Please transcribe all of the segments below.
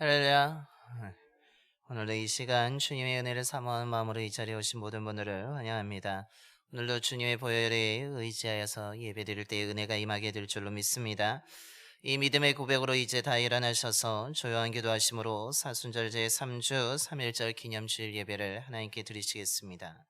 할렐루야. 오늘도 이 시간 주님의 은혜를 사모하는 마음으로 이 자리에 오신 모든 분들을 환영합니다. 오늘도 주님의 보혈에 의지하여서 예배드릴 때 은혜가 임하게 될 줄로 믿습니다. 이 믿음의 고백으로 이제 다 일어나셔서 조용한 기도하심으로 사순절 제3주 3일절 기념주일 예배를 하나님께 드리시겠습니다.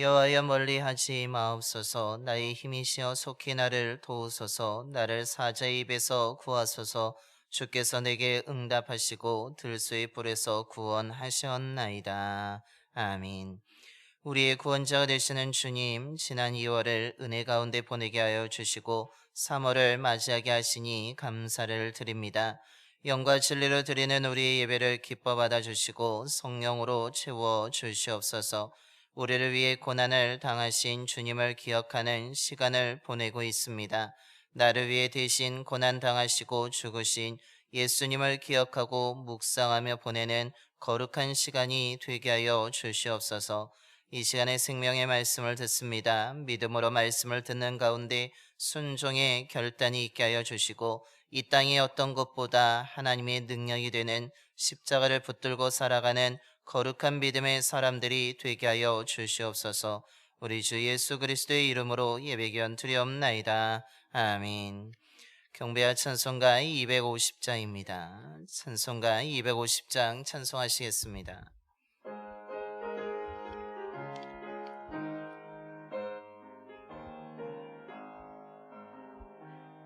여호와여 멀리하지 마옵소서. 나의 힘이시여 속히 나를 도우소서. 나를 사자의 입에서 구하소서. 주께서 내게 응답하시고 들소의 뿔에서 구원하셨나이다. 아멘. 우리의 구원자가 되시는 주님, 지난 2월을 은혜 가운데 보내게 하여 주시고 3월을 맞이하게 하시니 감사를 드립니다. 영과 진리로 드리는 우리의 예배를 기뻐 받아주시고 성령으로 채워 주시옵소서. 우리를 위해 고난을 당하신 주님을 기억하는 시간을 보내고 있습니다. 나를 위해 대신 고난 당하시고 죽으신 예수님을 기억하고 묵상하며 보내는 거룩한 시간이 되게 하여 주시옵소서. 이 시간에 생명의 말씀을 듣습니다. 믿음으로 말씀을 듣는 가운데 순종의 결단이 있게 하여 주시고 이 땅의 어떤 것보다 하나님의 능력이 되는 십자가를 붙들고 살아가는 거룩한 믿음의 사람들이 되게 하여 주시옵소서. 우리 주 예수 그리스도의 이름으로 예배기원 드리옵나이다. 아멘. 경배와 찬송가 250장입니다. 찬송가 250장 찬송하시겠습니다.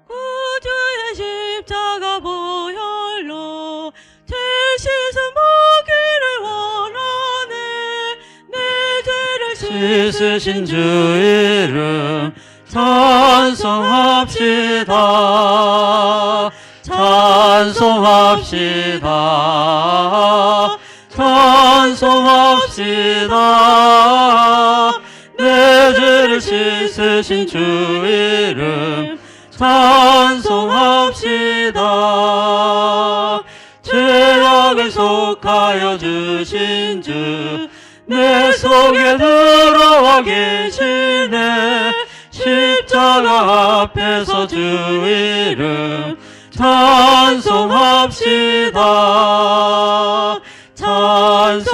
구주의 십자가 보혈로 죄 씻은 보기를 원하네. 내 죄를 씻으신 주 이름 찬송합시다. 찬송합시다. 찬송합시다. 내 죄를 씻으신 주 이름 찬송합시다. 죄악을 속하여 주신 주 내 속에 들어와 계시네. 십자가 앞에서 주 이름 찬송합시다. 찬송합시다.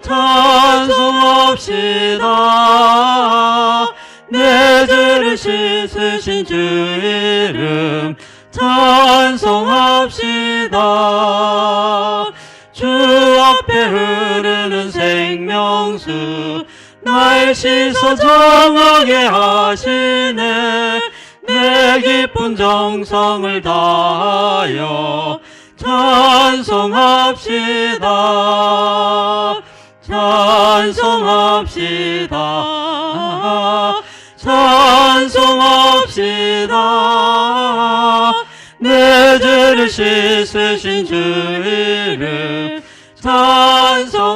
찬송합시다. 내 죄를 씻으신 주 이름 찬송합시다. 주 앞에 흐르는 생명수 날 씻어 정하게 하시네. 내 깊은 정성을 다하여 찬송합시다. 찬송합시다. 찬송합시다. 내 죄를 씻으신 주 이름 찬송합시다.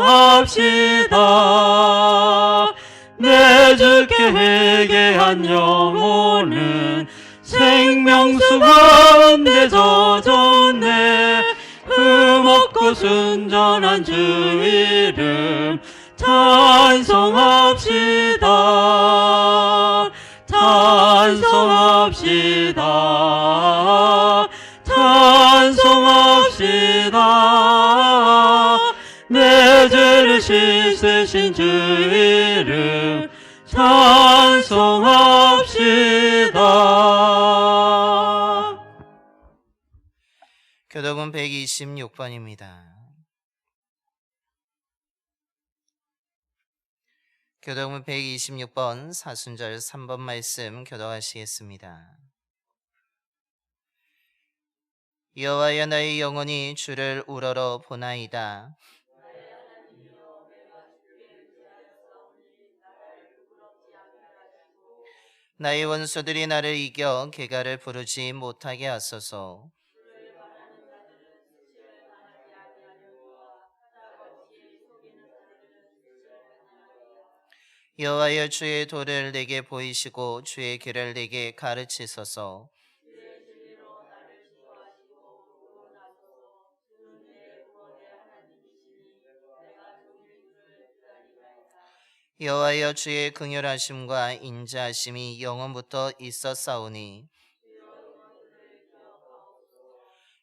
내 주께 회개한 영혼은 생명수 가운데 젖었네. 흠없고 순전한 주 이름 찬송합시다. 찬송합시다. 찬송합시다. 내 죄를 씻으신 주 이름 찬송합시다. 교독은 126번입니다. 교독은 126번 사순절 3번 말씀 교독하시겠습니다. 여호와여 나의 영혼이 주를 우러러 보나이다. 나의 원수들이 나를 이겨 개가를 부르지 못하게 하소서. 여호와여 주의 도를 내게 보이시고 주의 길을 내게 가르치소서. 여호와여 주의 긍휼하심과 인자하심이 영원부터 있었사오니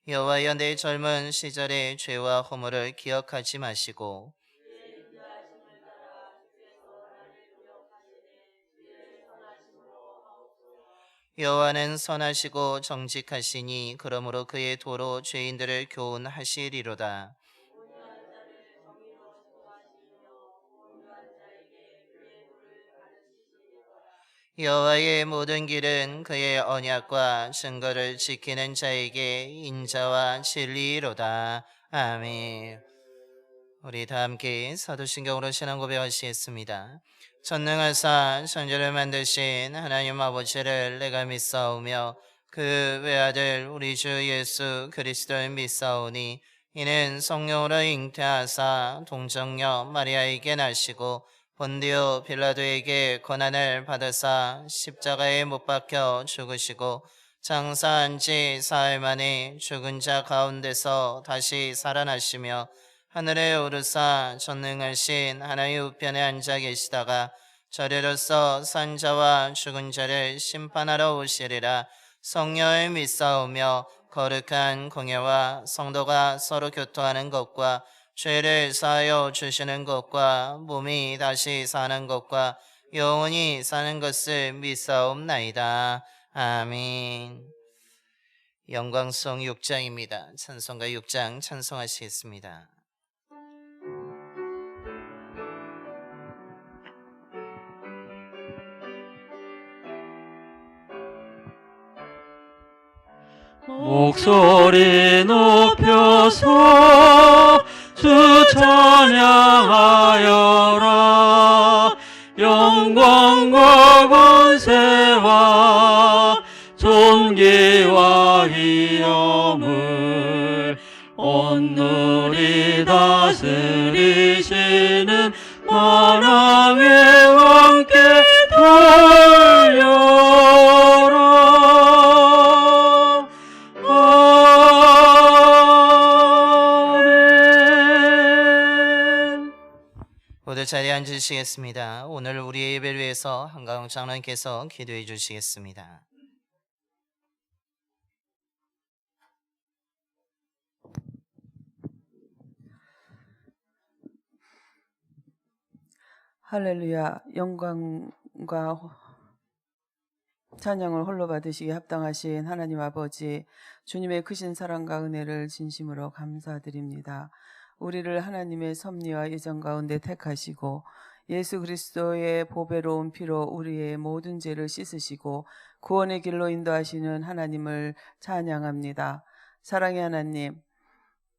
여호와여 내 젊은 시절의 죄와 허물을 기억하지 마시고 여호와는 선하시고 정직하시니 그러므로 그의 도로 죄인들을 교훈하시리로다. 여호와의 모든 길은 그의 언약과 증거를 지키는 자에게 인자와 진리로다. 아멘. 우리 다 함께 사도신경으로 신앙 고백하시겠습니다. 전능하사 천지를 만드신 하나님 아버지를 내가 믿사오며 그 외아들 우리 주 예수 그리스도를 믿사오니 이는 성령으로 잉태하사 동정녀 마리아에게 나시고 본디오 빌라도에게 고난을 받으사 십자가에 못 박혀 죽으시고 장사한 지 사흘 만에 죽은 자 가운데서 다시 살아나시며 하늘에 오르사 전능하신 하나님 우편에 앉아 계시다가 저리로서 산 자와 죽은 자를 심판하러 오시리라. 성령을 믿사오며 거룩한 공예와 성도가 서로 교통하는 것과 죄를 사하여 주시는 것과 몸이 다시 사는 것과 영원히 사는 것을 믿사옵나이다. 아멘. 영광송 6장입니다. 찬송가 6장 찬송하시겠습니다. 목소리 높여서 주 찬양하여라. 영광과 권세와 존귀와 위엄을 온누리 다스리시는 만왕의 왕께 돌려라. 모두 자리에 앉으시겠습니다. 오늘 우리의 예배를 위해서 한가영 장로님께서 기도해 주시겠습니다. 할렐루야. 영광과 찬양을 홀로 받으시기에 합당하신 하나님 아버지, 주님의 크신 사랑과 은혜를 진심으로 감사드립니다. 우리를 하나님의 섭리와 예정 가운데 택하시고 예수 그리스도의 보배로운 피로 우리의 모든 죄를 씻으시고 구원의 길로 인도하시는 하나님을 찬양합니다. 사랑의 하나님,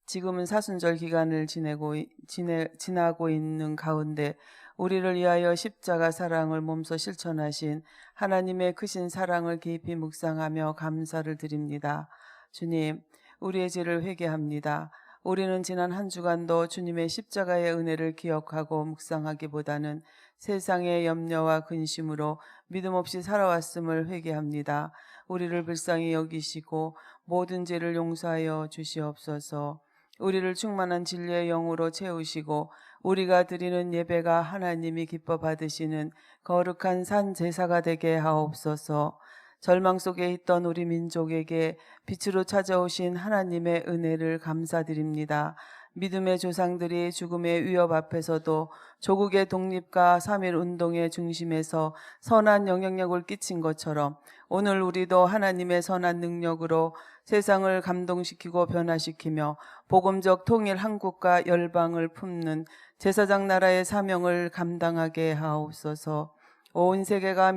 지금은 사순절 기간을 지나고 있는 가운데 우리를 위하여 십자가 사랑을 몸소 실천하신 하나님의 크신 사랑을 깊이 묵상하며 감사를 드립니다. 주님, 우리의 죄를 회개합니다. 우리는 지난 한 주간도 주님의 십자가의 은혜를 기억하고 묵상하기보다는 세상의 염려와 근심으로 믿음 없이 살아왔음을 회개합니다. 우리를 불쌍히 여기시고 모든 죄를 용서하여 주시옵소서. 우리를 충만한 진리의 영으로 채우시고 우리가 드리는 예배가 하나님이 기뻐 받으시는 거룩한 산 제사가 되게 하옵소서. 절망 속에 있던 우리 민족에게 빛으로 찾아오신 하나님의 은혜를 감사드립니다. 믿음의 조상들이 죽음의 위협 앞에서도 조국의 독립과 3.1 운동의 중심에서 선한 영향력을 끼친 것처럼 오늘 우리도 하나님의 선한 능력으로 세상을 감동시키고 변화시키며 복음적 통일 한국과 열방을 품는 제사장 나라의 사명을 감당하게 하옵소서. 온 세계가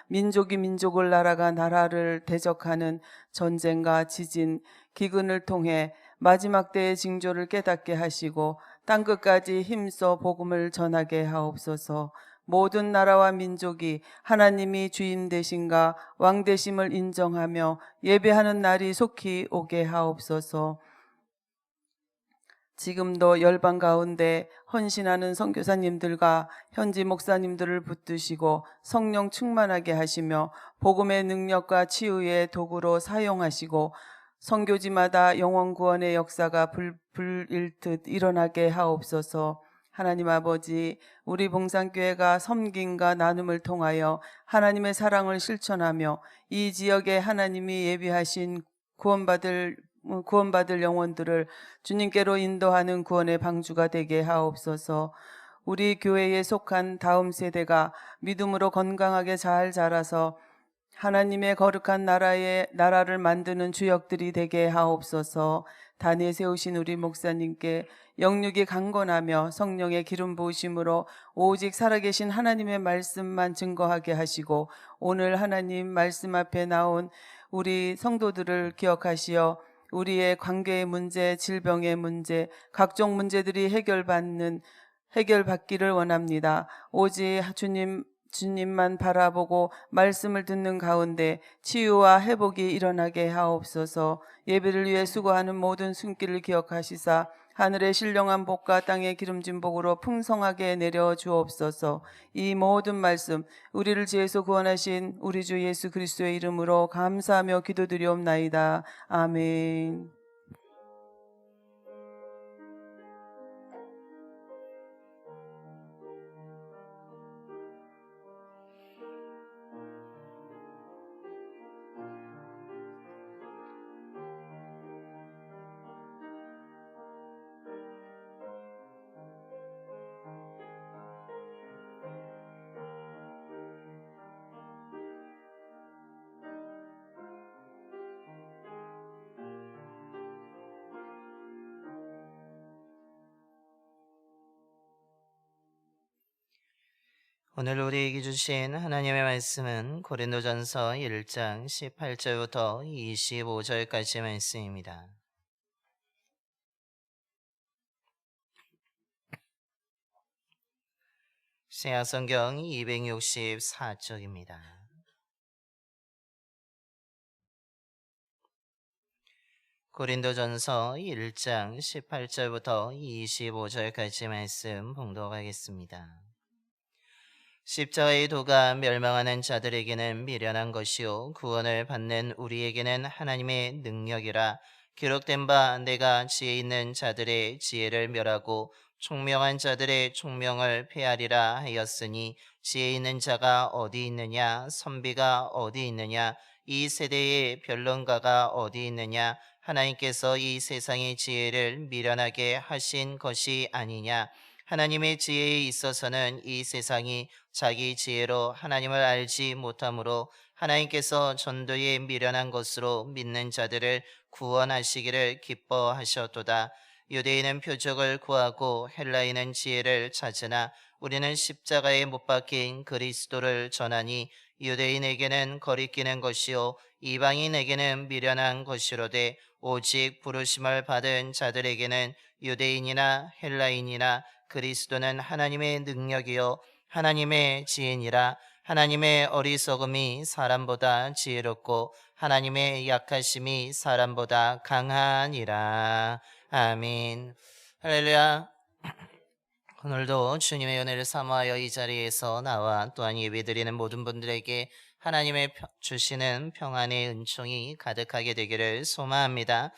민족이 민족을 나라가 나라를 대적하는 전쟁과 지진, 기근을 통해 마지막 때의 징조를 깨닫게 하시고 땅끝까지 힘써 복음을 전하게 하옵소서. 모든 나라와 민족이 하나님이 주인 되신가 왕 되심을 인정하며 예배하는 날이 속히 오게 하옵소서. 지금도 열방 가운데 헌신하는 선교사님들과 현지 목사님들을 붙드시고 성령 충만하게 하시며 복음의 능력과 치유의 도구로 사용하시고 선교지마다 영혼 구원의 역사가 불일듯 일어나게 하옵소서. 하나님 아버지, 우리 봉산교회가 섬김과 나눔을 통하여 하나님의 사랑을 실천하며 이 지역에 하나님이 예비하신 구원받을 영혼들을 주님께로 인도하는 구원의 방주가 되게 하옵소서. 우리 교회에 속한 다음 세대가 믿음으로 건강하게 잘 자라서 하나님의 거룩한 나라를 만드는 주역들이 되게 하옵소서. 단에 세우신 우리 목사님께 영육이 강건하며 성령의 기름 부으심으로 오직 살아계신 하나님의 말씀만 증거하게 하시고 오늘 하나님 말씀 앞에 나온 우리 성도들을 기억하시어 우리의 관계의 문제, 질병의 문제, 각종 문제들이 해결받기를 원합니다. 오직 주님만 바라보고 말씀을 듣는 가운데 치유와 회복이 일어나게 하옵소서. 예배를 위해 수고하는 모든 손길을 기억하시사 하늘의 신령한 복과 땅의 기름진 복으로 풍성하게 내려 주옵소서. 이 모든 말씀 우리를 지에서 구원하신 우리 주 예수 그리스도의 이름으로 감사하며 기도드리옵나이다. 아멘. 오늘 우리에게 주신 하나님의 말씀은 고린도전서 1장 18절부터 25절까지 말씀입니다. 신약성경 264쪽입니다. 고린도전서 1장 18절부터 25절까지 말씀 봉독하겠습니다. 십자가의 도가 멸망하는 자들에게는 미련한 것이요 구원을 받는 우리에게는 하나님의 능력이라. 기록된 바 내가 지혜 있는 자들의 지혜를 멸하고 총명한 자들의 총명을 폐하리라 하였으니 지혜 있는 자가 어디 있느냐, 선비가 어디 있느냐, 이 세대의 변론가가 어디 있느냐. 하나님께서 이 세상의 지혜를 미련하게 하신 것이 아니냐. 하나님의 지혜에 있어서는 이 세상이 자기 지혜로 하나님을 알지 못하므로 하나님께서 전도에 미련한 것으로 믿는 자들을 구원하시기를 기뻐하셨도다. 유대인은 표적을 구하고 헬라인은 지혜를 찾으나 우리는 십자가에 못 박힌 그리스도를 전하니 유대인에게는 거리끼는 것이요 이방인에게는 미련한 것이로되 오직 부르심을 받은 자들에게는 유대인이나 헬라인이나 그리스도는 하나님의 능력이요 하나님의 지혜니라. 하나님의 어리석음이 사람보다 지혜롭고 하나님의 약하심이 사람보다 강하니라. 아멘. 할렐루야. 오늘도 주님의 은혜를 사모하여 이 자리에서 나와 또한 예배드리는 모든 분들에게 하나님의 주시는 평안의 은총이 가득하게 되기를 소망합니다.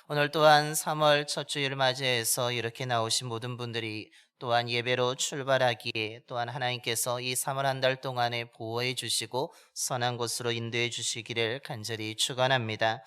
오늘 또한 3월 첫 주일을 맞이해서 이렇게 나오신 모든 분들이 또한 예배로 출발하기에 또한 하나님께서 이 3월 한 달 동안에 보호해 주시고 선한 곳으로 인도해 주시기를 간절히 축원합니다.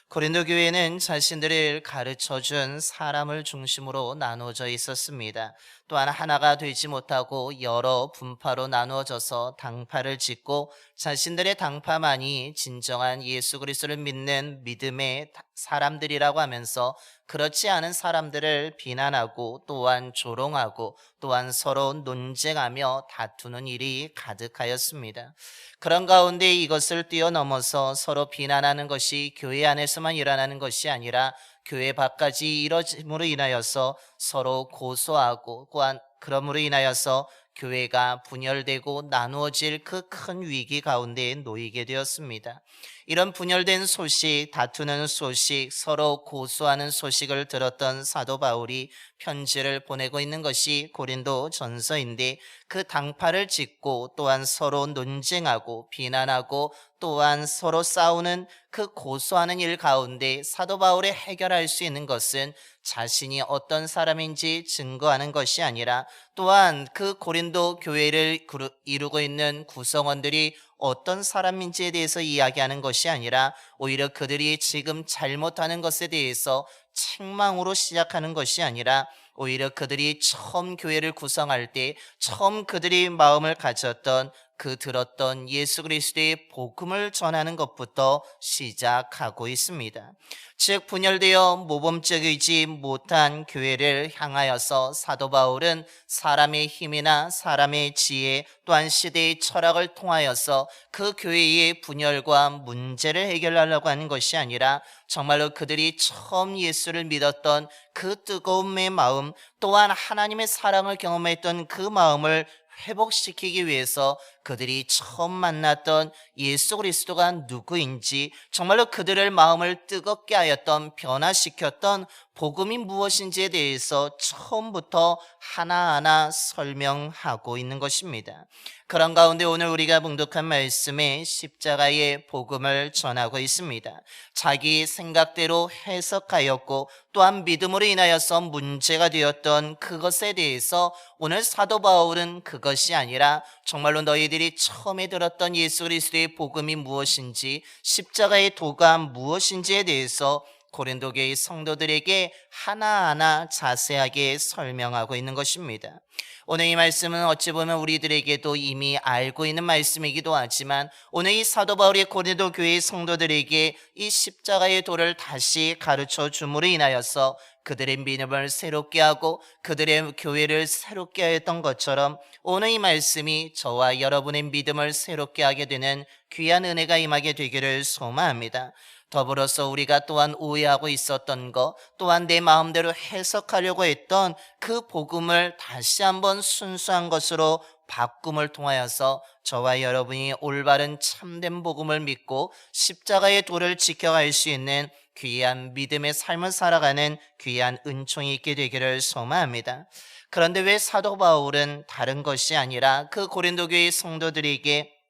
고린도 교회는 자신들을 가르쳐준 사람을 중심으로 나누어져 있었습니다. 또한 하나가 되지 못하고 여러 분파로 나누어져서 당파를 짓고 자신들의 당파만이 진정한 예수 그리스도를 믿는 믿음의 사람들이라고 하면서 그렇지 않은 사람들을 비난하고 또한 조롱하고 또한 서로 논쟁하며 다투는 일이 가득하였습니다. 그런 가운데 이것을 뛰어넘어서 서로 비난하는 것이 교회 안에서만 일어나는 것이 아니라 교회 밖까지 이뤄짐으로 인하여서 서로 고소하고 또한 그러므로 인하여서 교회가 분열되고 나누어질 그 큰 위기 가운데 놓이게 되었습니다. 이런 분열된 소식, 다투는 소식, 서로 고소하는 소식을 들었던 사도 바울이 편지를 보내고 있는 것이 고린도 전서인데, 그 당파를 짓고 또한 서로 논쟁하고 비난하고 또한 서로 싸우는 그 고소하는 일 가운데 사도 바울이 해결할 수 있는 것은 자신이 어떤 사람인지 증거하는 것이 아니라 또한 그 고린도 교회를 이루고 있는 구성원들이 어떤 사람인지에 대해서 이야기하는 것이 아니라 오히려 그들이 지금 잘못하는 것에 대해서 책망으로 시작하는 것이 아니라 오히려 그들이 처음 교회를 구성할 때 처음 그들이 마음을 가졌던 그 들었던 예수 그리스도의 복음을 전하는 것부터 시작하고 있습니다. 즉 분열되어 모범적이지 못한 교회를 향하여서 사도 바울은 사람의 힘이나 사람의 지혜 또한 시대의 철학을 통하여서 그 교회의 분열과 문제를 해결하려고 하는 것이 아니라 정말로 그들이 처음 예수를 믿었던 그 뜨거움의 마음 또한 하나님의 사랑을 경험했던 그 마음을 회복시키기 위해서 그들이 처음 만났던 예수 그리스도가 누구인지 정말로 그들을 마음을 뜨겁게 하였던 변화시켰던 복음이 무엇인지에 대해서 처음부터 하나하나 설명하고 있는 것입니다. 그런 가운데 오늘 우리가 봉독한 말씀에 십자가의 복음을 전하고 있습니다. 자기 생각대로 해석하였고 또한 믿음으로 인하여서 문제가 되었던 그것에 대해서 오늘 사도 바울은 그것이 아니라 정말로 너희들이 처음에 들었던 예수 그리스도의 복음이 무엇인지 십자가의 도가 무엇인지에 대해서 고린도 교회 성도들에게 하나하나 자세하게 설명하고 있는 것입니다. 오늘 이 말씀은 어찌 보면 우리들에게도 이미 알고 있는 말씀이기도 하지만 오늘 이 사도 바울이 고린도 교회 성도들에게 이 십자가의 도를 다시 가르쳐 줌으로 인하여서 그들의 믿음을 새롭게 하고 그들의 교회를 새롭게 하였던 것처럼 오늘 이 말씀이 저와 여러분의 믿음을 새롭게 하게 되는 귀한 은혜가 임하게 되기를 소망합니다. 더불어서 우리가 또한 오해하고 있었던 것, 또한 내 마음대로 해석하려고 했던 그 복음을 다시 한번 순수한 것으로 바꿈을 통하여서 저와 여러분이 올바른 참된 복음을 믿고 십자가의 도를 지켜갈 수 있는 귀한 믿음의 삶을 살아가는 귀한 은총이 있게 되기를 소망합니다. 그런데 왜 사도 바울은 다른 것이 아니라 그 고린도 교회 성도들에게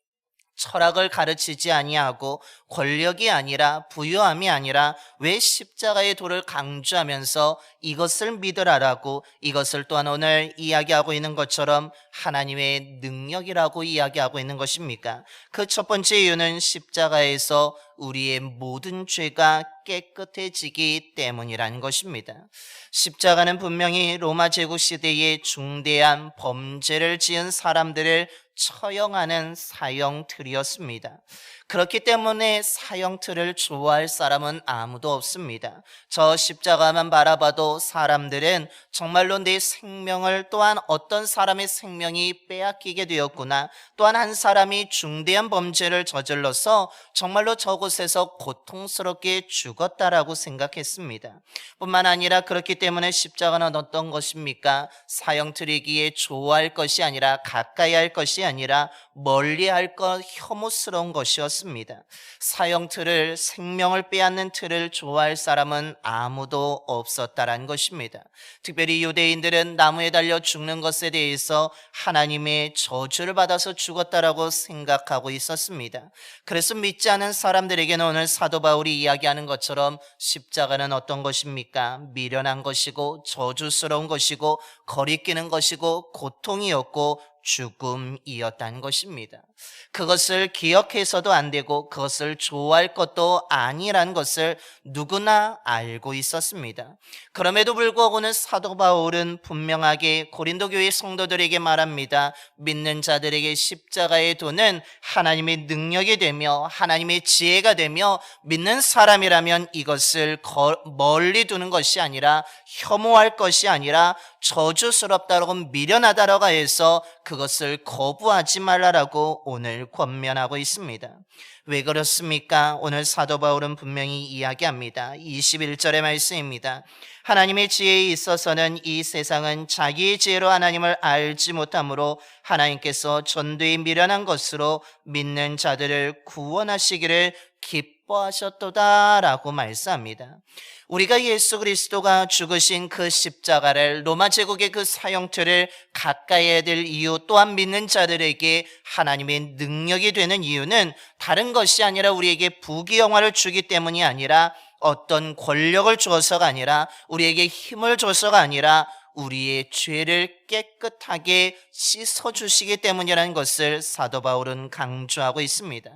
철학을 가르치지 아니하고 권력이 아니라 부유함이 아니라 왜 십자가의 도를 강조하면서 이것을 믿으라라고 이것을 또한 오늘 이야기하고 있는 것처럼 하나님의 능력이라고 이야기하고 있는 것입니까? 그 첫 번째 이유는 십자가에서 우리의 모든 죄가 깨끗해지기 때문이라는 것입니다. 십자가는 분명히 로마 제국 시대의 중대한 범죄를 지은 사람들을 처형하는 사형틀이었습니다. 그렇기 때문에 사형틀을 좋아할 사람은 아무도 없습니다. 저 십자가만 바라봐도 사람들은 정말로 내 생명을 또한 어떤 사람의 생명이 빼앗기게 되었구나, 또한 한 사람이 중대한 범죄를 저질러서 정말로 저곳에서 고통스럽게 죽었다라고 생각했습니다. 뿐만 아니라 그렇기 때문에 십자가는 어떤 것입니까? 사형틀이기에 좋아할 것이 아니라 가까이 할 것이 아니라 멀리 할 것, 혐오스러운 것이었습니다. 사형틀을, 생명을 빼앗는 틀을 좋아할 사람은 아무도 없었다라는 것입니다. 특별히 유대인들은 나무에 달려 죽는 것에 대해서 하나님의 저주를 받아서 죽었다라고 생각하고 있었습니다. 그래서 믿지 않은 사람들에게는 오늘 사도 바울이 이야기하는 것처럼 십자가는 어떤 것입니까? 미련한 것이고 저주스러운 것이고 거리끼는 것이고 고통이었고 죽음이었다는 것입니다. 그것을 기억해서도 안 되고 그것을 좋아할 것도 아니라는 것을 누구나 알고 있었습니다. 그럼에도 불구하고는 사도 바울은 분명하게 고린도 교회 성도들에게 말합니다. 믿는 자들에게 십자가의 도는 하나님의 능력이 되며 하나님의 지혜가 되며 믿는 사람이라면 이것을 멀리 두는 것이 아니라 혐오할 것이 아니라 저주스럽다라고 미련하다라고 해서 그것을 거부하지 말라라고 오늘 권면하고 있습니다. 왜 그렇습니까? 오늘 사도 바울은 분명히 이야기합니다. 21절의 말씀입니다. 하나님의 지혜에 있어서는 이 세상은 자기의 지혜로 하나님을 알지 못하므로 하나님께서 전도에 미련한 것으로 믿는 자들을 구원하시기를 기뻐하셨도다 라고 말씀합니다. 우리가 예수 그리스도가 죽으신 그 십자가를 로마 제국의 그 사형틀을 가까이 해야 될 이유, 또한 믿는 자들에게 하나님의 능력이 되는 이유는 다른 것이 아니라 우리에게 부귀영화를 주기 때문이 아니라 어떤 권력을 주어서가 아니라 우리에게 힘을 줘서가 아니라 우리의 죄를 깨끗하게 씻어주시기 때문이라는 것을 사도 바울은 강조하고 있습니다.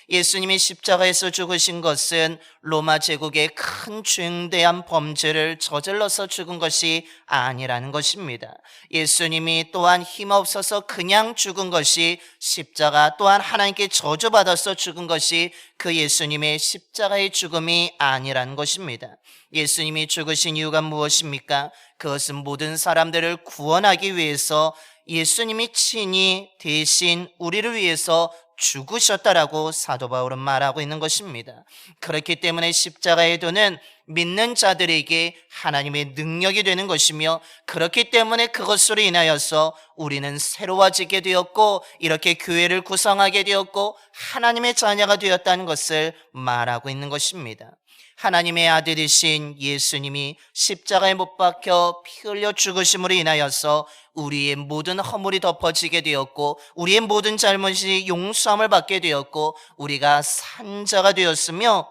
예수님이 십자가에서 죽으신 것은 로마 제국의 큰 중대한 범죄를 저질러서 죽은 것이 아니라는 것입니다. 예수님이 또한 힘없어서 그냥 죽은 것이 십자가 또한 하나님께 저주받아서 죽은 것이 그 예수님의 십자가의 죽음이 아니라는 것입니다. 예수님이 죽으신 이유가 무엇입니까? 그것은 모든 사람들을 구원하기 위해서 예수님이 친히 대신 우리를 위해서 죽으셨다라고 사도 바울은 말하고 있는 것입니다. 그렇기 때문에 십자가의 도는 믿는 자들에게 하나님의 능력이 되는 것이며 그렇기 때문에 그것으로 인하여서 우리는 새로워지게 되었고 이렇게 교회를 구성하게 되었고 하나님의 자녀가 되었다는 것을 말하고 있는 것입니다. 하나님의 아들이신 예수님이 십자가에 못 박혀 피 흘려 죽으심으로 인하여서 우리의 모든 허물이 덮어지게 되었고 우리의 모든 잘못이 용서함을 받게 되었고 우리가 산자가 되었으며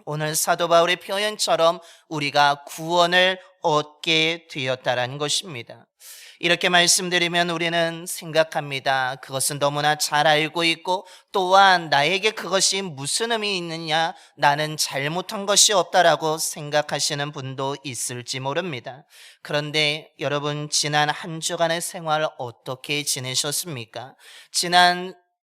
오늘 사도 바울의 표현처럼 우리가 구원을 얻게 되었다라는 것입니다. 이렇게 말씀드리면 우리는 생각합니다. 그것은 너무나 잘 알고 있고 또한 나에게 그것이 무슨 의미 있느냐, 나는 잘못한 것이 없다라고 생각하시는 분도 있을지 모릅니다. 그런데 여러분, 지난 한 주간의 생활 어떻게 지내셨습니까?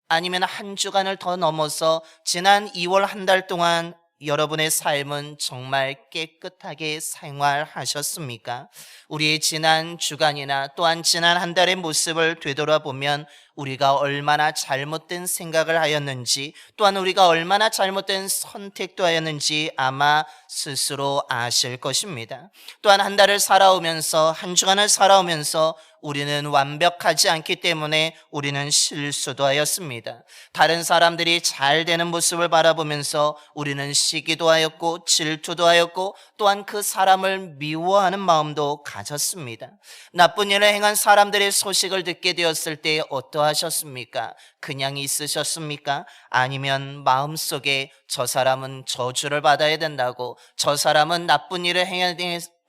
아니면 한 주간을 더 넘어서 지난 2월 한 달 동안 여러분의 삶은 정말 깨끗하게 생활하셨습니까? 우리의 지난 주간이나 또한 지난 한 달의 모습을 되돌아보면 우리가 얼마나 잘못된 생각을 하였는지 또한 우리가 얼마나 잘못된 선택도 하였는지 아마 스스로 아실 것입니다. 또한 한 달을 살아오면서 한 주간을 살아오면서 우리는 완벽하지 않기 때문에 우리는 실수도 하였습니다. 다른 사람들이 잘 되는 모습을 바라보면서 우리는 시기도 하였고 질투도 하였고 또한 그 사람을 미워하는 마음도 가졌습니다. 나쁜 일을 행한 사람들의 소식을 듣게 되었을 때 어떠하셨습니까? 그냥 있으셨습니까? 아니면 마음속에 저 사람은 저주를 받아야 된다고, 저 사람은 나쁜 일을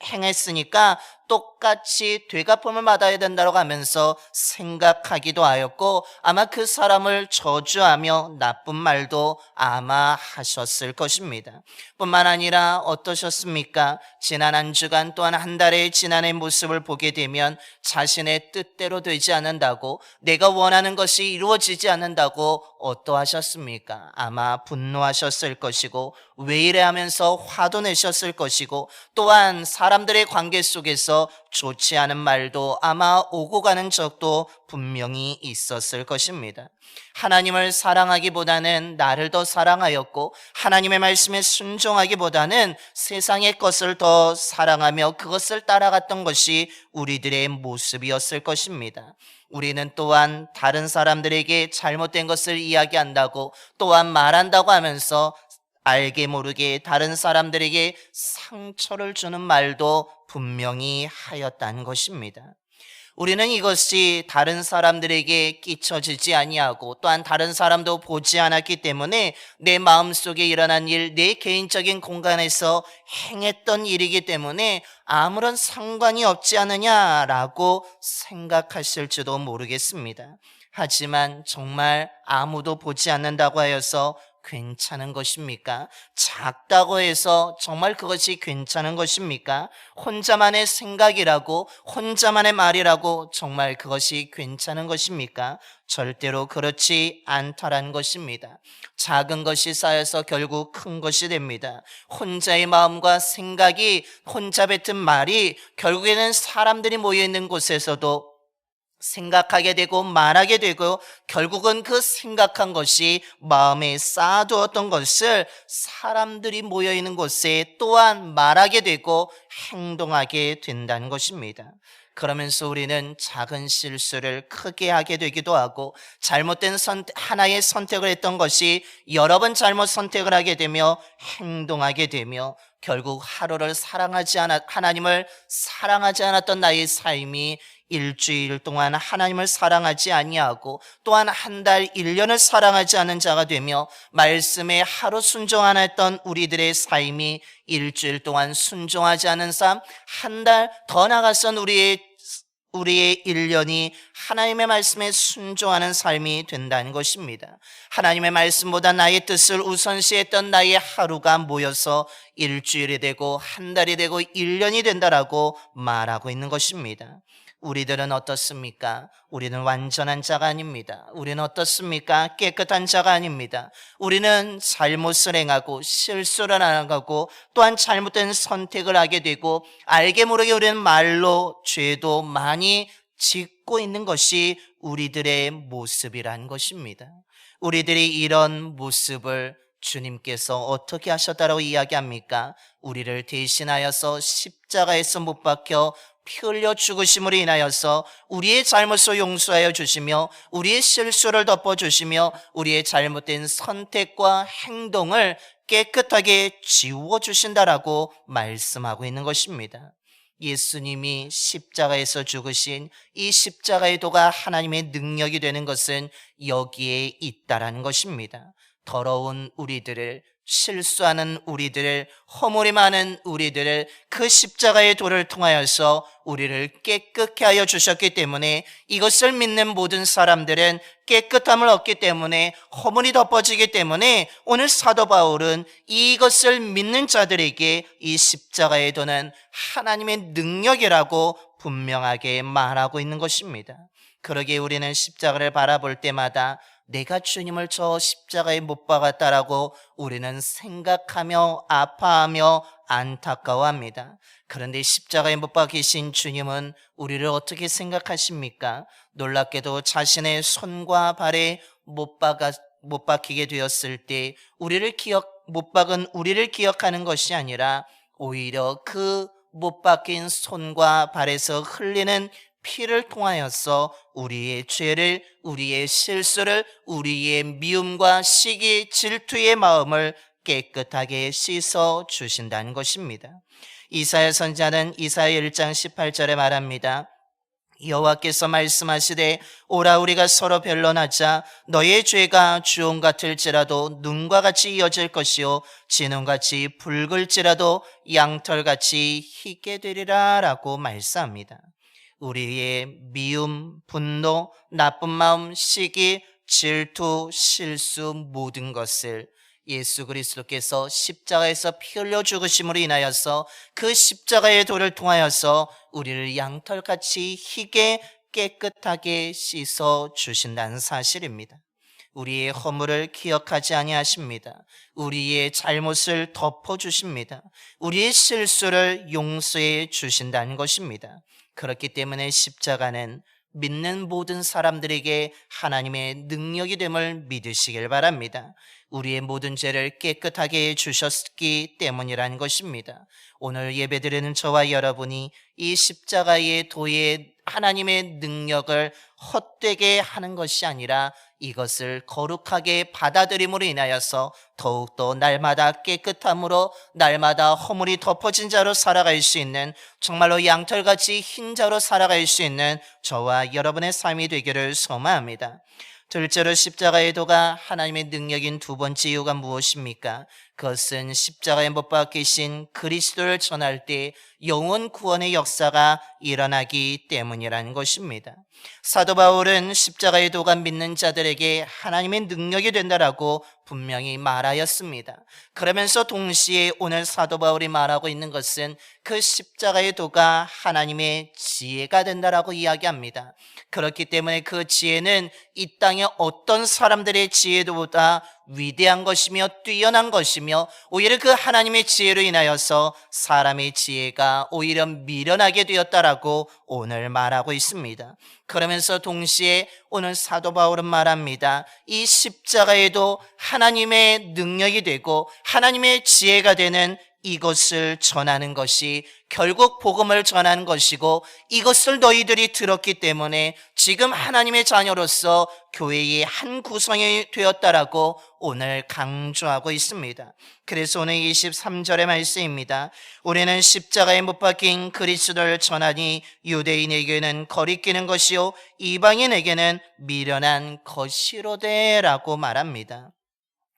행했으니까 똑같이 되갚음을 받아야 된다고 하면서 생각하기도 하였고 아마 그 사람을 저주하며 나쁜 말도 아마 하셨을 것입니다. 뿐만 아니라 어떠셨습니까? 지난 한 주간 또한 한 달의 지난해 모습을 보게 되면 자신의 뜻대로 되지 않는다고, 내가 원하는 것이 이루어지지 않는다고 어떠하셨습니까? 아마 분노하셨을 것이고 왜 이래 하면서 화도 내셨을 것이고 또한 사람들의 관계 속에서 좋지 않은 말도 아마 오고 가는 적도 분명히 있었을 것입니다. 하나님을 사랑하기보다는 나를 더 사랑하였고 하나님의 말씀에 순종하기보다는 세상의 것을 더 사랑하며 그것을 따라갔던 것이 우리들의 모습이었을 것입니다. 우리는 또한 다른 사람들에게 잘못된 것을 이야기한다고 또한 말한다고 하면서 알게 모르게 다른 사람들에게 상처를 주는 말도 분명히 하였다는 것입니다. 우리는 이것이 다른 사람들에게 끼쳐지지 아니하고 또한 다른 사람도 보지 않았기 때문에 내 마음속에 일어난 일, 내 개인적인 공간에서 행했던 일이기 때문에 아무런 상관이 없지 않느냐라고 생각하실지도 모르겠습니다. 하지만 정말 아무도 보지 않는다고 하여서 괜찮은 것입니까? 작다고 해서 정말 그것이 괜찮은 것입니까? 혼자만의 생각이라고, 혼자만의 말이라고 정말 그것이 괜찮은 것입니까? 절대로 그렇지 않다라는 것입니다. 작은 것이 쌓여서 결국 큰 것이 됩니다. 혼자의 마음과 생각이, 혼자 뱉은 말이 결국에는 사람들이 모여있는 곳에서도 생각하게 되고 말하게 되고 결국은 그 생각한 것이 마음에 쌓아두었던 것을 사람들이 모여있는 곳에 또한 말하게 되고 행동하게 된다는 것입니다. 그러면서 우리는 작은 실수를 크게 하게 되기도 하고 잘못된 하나의 선택을 했던 것이 여러 번 잘못 선택을 하게 되며 행동하게 되며 결국 하나님을 사랑하지 않았던 나의 삶이 일주일 동안 하나님을 사랑하지 아니하고 또한 한 달, 1년을 사랑하지 않은 자가 되며 말씀에 하루 순종 안 했던 우리들의 삶이 일주일 동안 순종하지 않은 삶, 한 달 더 나아가선 우리의 1년이 하나님의 말씀에 순종하는 삶이 된다는 것입니다. 하나님의 말씀보다 나의 뜻을 우선시했던 나의 하루가 모여서 일주일이 되고 한 달이 되고 1년이 된다라고 말하고 있는 것입니다. 우리들은 어떻습니까? 우리는 완전한 자가 아닙니다. 우리는 어떻습니까? 깨끗한 자가 아닙니다. 우리는 잘못을 행하고 실수를 하고 또한 잘못된 선택을 하게 되고 알게 모르게 우리는 말로 죄도 많이 짓고 있는 것이 우리들의 모습이라는 것입니다. 우리들이 이런 모습을 주님께서 어떻게 하셨다고 이야기합니까? 우리를 대신하여서 십자가에서 못 박혀 피 흘려 죽으심으로 인하여서 우리의 잘못을 용서하여 주시며 우리의 실수를 덮어주시며 우리의 잘못된 선택과 행동을 깨끗하게 지워주신다라고 말씀하고 있는 것입니다. 예수님이 십자가에서 죽으신 이 십자가의 도가 하나님의 능력이 되는 것은 여기에 있다라는 것입니다. 더러운 우리들을, 실수하는 우리들을, 허물이 많은 우리들을 그 십자가의 도를 통하여서 우리를 깨끗게 하여 주셨기 때문에 이것을 믿는 모든 사람들은 깨끗함을 얻기 때문에 허물이 덮어지기 때문에 오늘 사도 바울은 이것을 믿는 자들에게 이 십자가의 도는 하나님의 능력이라고 분명하게 말하고 있는 것입니다. 그러기에 우리는 십자가를 바라볼 때마다 내가 주님을 저 십자가에 못 박았다라고 우리는 생각하며 아파하며 안타까워합니다. 그런데 십자가에 못 박히신 주님은 우리를 어떻게 생각하십니까? 놀랍게도 자신의 손과 발에 못 박히게 되었을 때 못 박은 우리를 기억하는 것이 아니라 오히려 그 못 박힌 손과 발에서 흘리는 피를 통하여서 우리의 죄를, 우리의 실수를, 우리의 미움과 시기, 질투의 마음을 깨끗하게 씻어 주신다는 것입니다. 이사야 선지자는 이사야 1장 18절에 말합니다. 여호와께서 말씀하시되 오라 우리가 서로 변론하자. 너의 죄가 주홍 같을지라도 눈과 같이 이어질 것이요 진홍같이 붉을지라도 양털같이 희게 되리라 라고 말씀합니다. 우리의 미움, 분노, 나쁜 마음, 시기, 질투, 실수 모든 것을 예수 그리스도께서 십자가에서 피 흘려 죽으심으로 인하여서 그 십자가의 도를 통하여서 우리를 양털같이 희게 깨끗하게 씻어 주신다는 사실입니다. 우리의 허물을 기억하지 아니하십니다. 우리의 잘못을 덮어주십니다. 우리의 실수를 용서해 주신다는 것입니다. 그렇기 때문에 십자가는 믿는 모든 사람들에게 하나님의 능력이 됨을 믿으시길 바랍니다. 우리의 모든 죄를 깨끗하게 해주셨기 때문이라는 것입니다. 오늘 예배드리는 저와 여러분이 이 십자가의 도의 하나님의 능력을 헛되게 하는 것이 아니라 이것을 거룩하게 받아들임으로 인하여서 더욱더 날마다 깨끗함으로 날마다 허물이 덮어진 자로 살아갈 수 있는, 정말로 양털같이 흰 자로 살아갈 수 있는 저와 여러분의 삶이 되기를 소망합니다. 둘째로 십자가의 도가 하나님의 능력인 두 번째 이유가 무엇입니까? 그것은 십자가에 못 박히신 그리스도를 전할 때 영혼 구원의 역사가 일어나기 때문이라는 것입니다. 사도 바울은 십자가의 도가 믿는 자들에게 하나님의 능력이 된다라고 분명히 말하였습니다. 그러면서 동시에 오늘 사도 바울이 말하고 있는 것은 그 십자가의 도가 하나님의 지혜가 된다라고 이야기합니다. 그렇기 때문에 그 지혜는 이 땅의 어떤 사람들의 지혜도보다 위대한 것이며 뛰어난 것이며, 오히려 그 하나님의 지혜로 인하여서 사람의 지혜가 오히려 미련하게 되었다라고 오늘 말하고 있습니다. 그러면서 동시에 오늘 사도 바울은 말합니다. 이 십자가에도 하나님의 능력이 되고 하나님의 지혜가 되는 이것을 전하는 것이 결국 복음을 전하는 것이고, 이것을 너희들이 들었기 때문에 지금 하나님의 자녀로서 교회의 한 구성이 되었다라고 오늘 강조하고 있습니다. 그래서 오늘 23절의 말씀입니다. 우리는 십자가에 못 박힌 그리스도를 전하니 유대인에게는 거리끼는 것이요 이방인에게는 미련한 것이로되라고 말합니다.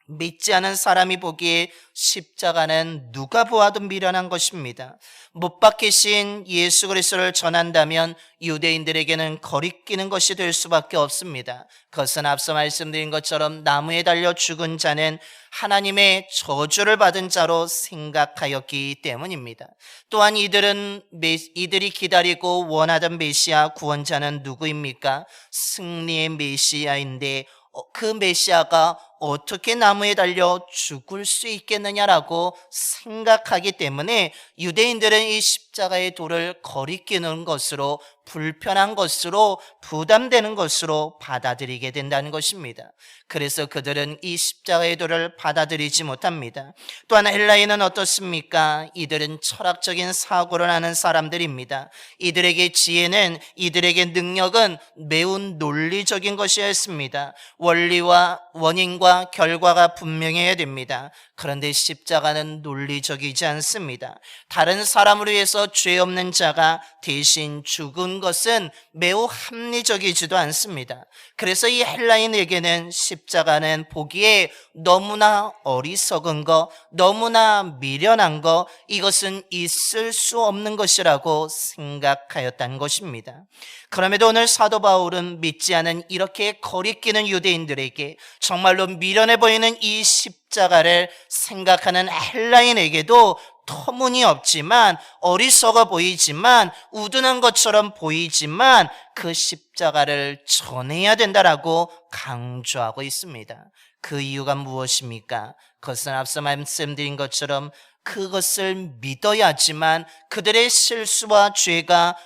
믿지 않은 사람이 보기에 십자가는 누가 보아도 미련한 것입니다. 못 박히신 예수 그리스도를 전한다면 유대인들에게는 거리끼는 것이 될 수밖에 없습니다. 그것은 앞서 말씀드린 것처럼 나무에 달려 죽은 자는 하나님의 저주를 받은 자로 생각하였기 때문입니다. 또한 이들이 기다리고 원하던 메시아 구원자는 누구입니까? 승리의 메시아인데 그 메시아가 어떻게 나무에 달려 죽을 수 있겠느냐라고 생각하기 때문에 유대인들은 이 십자가의 돌을 거리끼는 것으로, 불편한 것으로, 부담되는 것으로 받아들이게 된다는 것입니다. 그래서 그들은 이 십자가의 돌을 받아들이지 못합니다. 또한 헬라인은 어떻습니까? 이들은 철학적인 사고를 하는 사람들입니다. 이들에게 지혜는, 이들에게 능력은 매우 논리적인 것이었습니다. 원리와 원인과 결과가 분명해야 됩니다. 그런데 십자가는 논리적이지 않습니다. 다른 사람을 위해서 죄 없는 자가 대신 죽은 것은 매우 합리적이지도 않습니다. 그래서 이 헬라인에게는 십자가는 보기에 너무나 어리석은 것, 너무나 미련한 것, 이것은 있을 수 없는 것이라고 생각하였다는 것입니다. 그럼에도 오늘 사도 바울은 믿지 않은 이렇게 거리끼는 유대인들에게 정말로 미련해 보이는 이 십자가를 생각하는 헬라인에게도 터무니없지만, 어리석어 보이지만, 우둔한 것처럼 보이지만 그 십자가를 전해야 된다라고 강조하고 있습니다. 그 이유가 무엇입니까? 그것은 앞서 말씀드린 것처럼 그것을 믿어야지만 그들의 실수와 죄가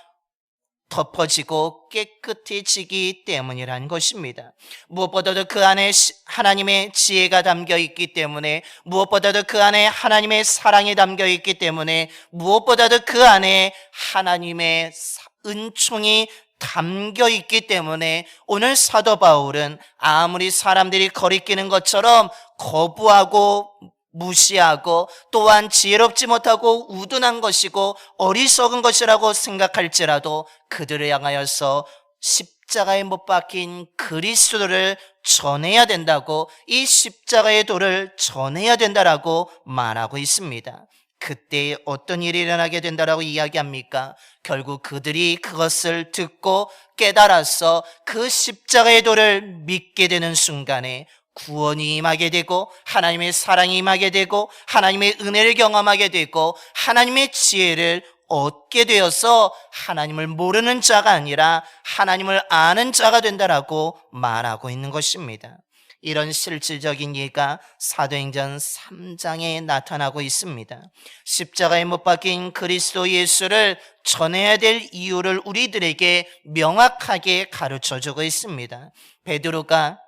덮어지고 깨끗해지기 때문이라는 것입니다. 무엇보다도 그 안에 하나님의 지혜가 담겨 있기 때문에, 무엇보다도 그 안에 하나님의 사랑이 담겨 있기 때문에, 무엇보다도 그 안에 하나님의 은총이 담겨 있기 때문에 오늘 사도 바울은 아무리 사람들이 거리끼는 것처럼 거부하고 무시하고, 또한 지혜롭지 못하고 우둔한 것이고 어리석은 것이라고 생각할지라도 그들을 향하여서 십자가에 못 박힌 그리스도를 전해야 된다고, 이 십자가의 도를 전해야 된다라고 말하고 있습니다. 그때 어떤 일이 일어나게 된다라고 이야기합니까? 결국 그들이 그것을 듣고 깨달아서 그 십자가의 도를 믿게 되는 순간에 구원이 임하게 되고, 하나님의 사랑이 임하게 되고, 하나님의 은혜를 경험하게 되고, 하나님의 지혜를 얻게 되어서 하나님을 모르는 자가 아니라 하나님을 아는 자가 된다라고 말하고 있는 것입니다. 이런 실질적인 예가 사도행전 3장에 나타나고 있습니다. 십자가에 못 박힌 그리스도 예수를 전해야 될 이유를 우리들에게 명확하게 가르쳐주고 있습니다. 베드로가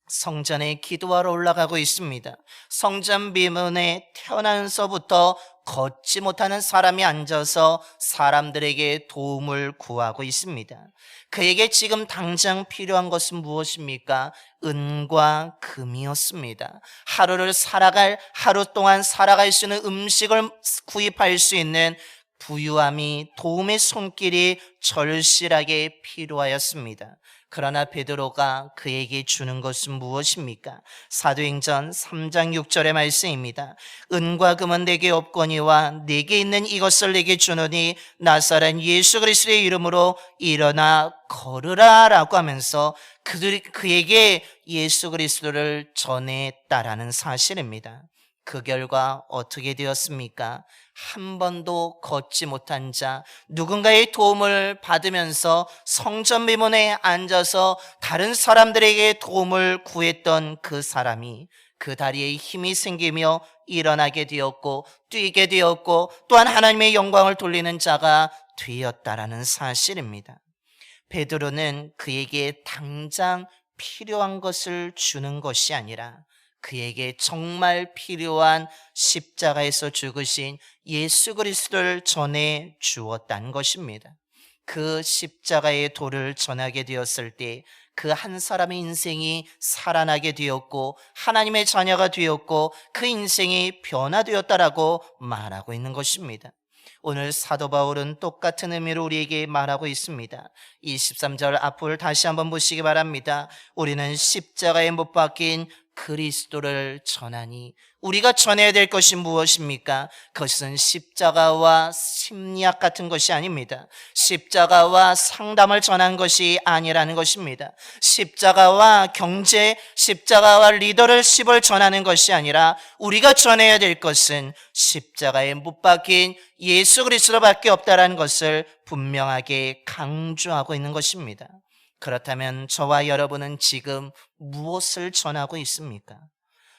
성전에 기도하러 올라가고 있습니다. 성전 비문에 태어나서부터 걷지 못하는 사람이 앉아서 사람들에게 도움을 구하고 있습니다. 그에게 지금 당장 필요한 것은 무엇입니까? 은과 금이었습니다. 하루 동안 살아갈 수 있는 음식을 구입할 수 있는 부유함이, 도움의 손길이 절실하게 필요하였습니다. 그러나 베드로가 그에게 주는 것은 무엇입니까? 사도행전 3장 6절의 말씀입니다. 은과 금은 내게 없거니와 내게 있는 이것을 내게 주노니 나사렛 예수 그리스도의 이름으로 일어나 걸으라 라고 하면서 그에게 예수 그리스도를 전했다라는 사실입니다. 그 결과 어떻게 되었습니까? 한 번도 걷지 못한 자, 누군가의 도움을 받으면서 성전 비문에 앉아서 다른 사람들에게 도움을 구했던 그 사람이 그 다리에 힘이 생기며 일어나게 되었고 뛰게 되었고 또한 하나님의 영광을 돌리는 자가 되었다라는 사실입니다. 베드로는 그에게 당장 필요한 것을 주는 것이 아니라 그에게 정말 필요한 십자가에서 죽으신 예수 그리스도를 전해 주었다는 것입니다. 그 십자가의 도를 전하게 되었을 때 그 한 사람의 인생이 살아나게 되었고 하나님의 자녀가 되었고 그 인생이 변화되었다라고 말하고 있는 것입니다. 오늘 사도 바울은 똑같은 의미로 우리에게 말하고 있습니다. 23절 앞을 다시 한번 보시기 바랍니다. 우리는 십자가에 못 박힌 그리스도를 전하니, 우리가 전해야 될 것이 무엇입니까? 그것은 십자가와 심리학 같은 것이 아닙니다. 십자가와 상담을 전한 것이 아니라는 것입니다. 십자가와 경제, 십자가와 리더십을 전하는 것이 아니라 우리가 전해야 될 것은 십자가에 못 박힌 예수 그리스도밖에 없다라는 것을 분명하게 강조하고 있는 것입니다. 그렇다면 저와 여러분은 지금 무엇을 전하고 있습니까?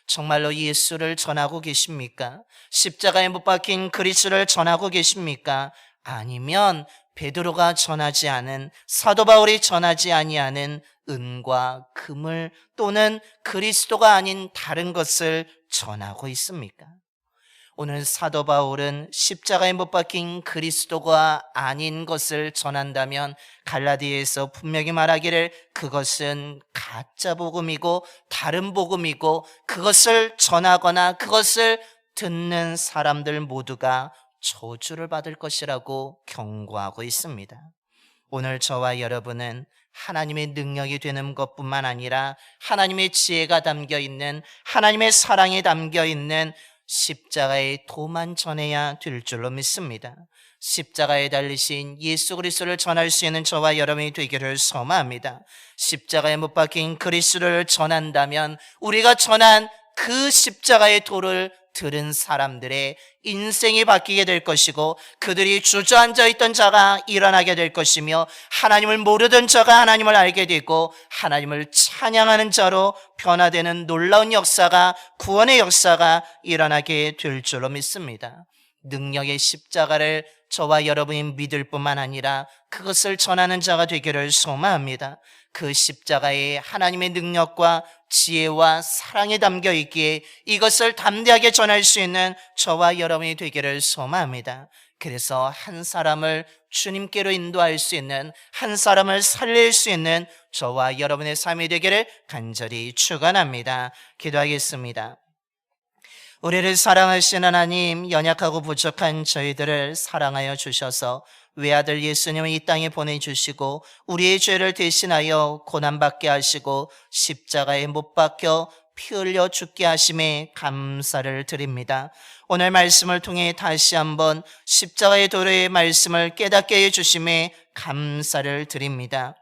정말로 예수를 전하고 계십니까? 십자가에 못 박힌 그리스도를 전하고 계십니까? 아니면 베드로가 전하지 않은, 사도 바울이 전하지 아니하는 은과 금을 또는 그리스도가 아닌 다른 것을 전하고 있습니까? 오늘 사도 바울은 십자가에 못 박힌 그리스도가 아닌 것을 전한다면 갈라디아에서 분명히 말하기를 그것은 가짜 복음이고 다른 복음이고 그것을 전하거나 그것을 듣는 사람들 모두가 저주를 받을 것이라고 경고하고 있습니다. 오늘 저와 여러분은 하나님의 능력이 되는 것뿐만 아니라 하나님의 지혜가 담겨있는, 하나님의 사랑이 담겨있는 십자가의 도만 전해야 될 줄로 믿습니다. 십자가에 달리신 예수 그리스도를 전할 수 있는 저와 여러분이 되기를 소망합니다. 십자가에 못 박힌 그리스도를 전한다면 우리가 전한 그 십자가의 도를 들은 사람들의 인생이 바뀌게 될 것이고 그들이 주저앉아 있던 자가 일어나게 될 것이며 하나님을 모르던 자가 하나님을 알게 되고 하나님을 찬양하는 자로 변화되는 놀라운 역사가, 구원의 역사가 일어나게 될 줄로 믿습니다. 능력의 십자가를 저와 여러분이 믿을 뿐만 아니라 그것을 전하는 자가 되기를 소망합니다. 그 십자가에 하나님의 능력과 지혜와 사랑이 담겨 있기에 이것을 담대하게 전할 수 있는 저와 여러분이 되기를 소망합니다. 그래서 한 사람을 주님께로 인도할 수 있는, 한 사람을 살릴 수 있는 저와 여러분의 삶이 되기를 간절히 축원합니다. 기도하겠습니다. 우리를 사랑하시는 하나님, 연약하고 부족한 저희들을 사랑하여 주셔서 외아들 예수님을 이 땅에 보내주시고 우리의 죄를 대신하여 고난받게 하시고 십자가에 못 박혀 피 흘려 죽게 하심에 감사를 드립니다. 오늘 말씀을 통해 다시 한번 십자가의 도리의 말씀을 깨닫게 해주심에 감사를 드립니다.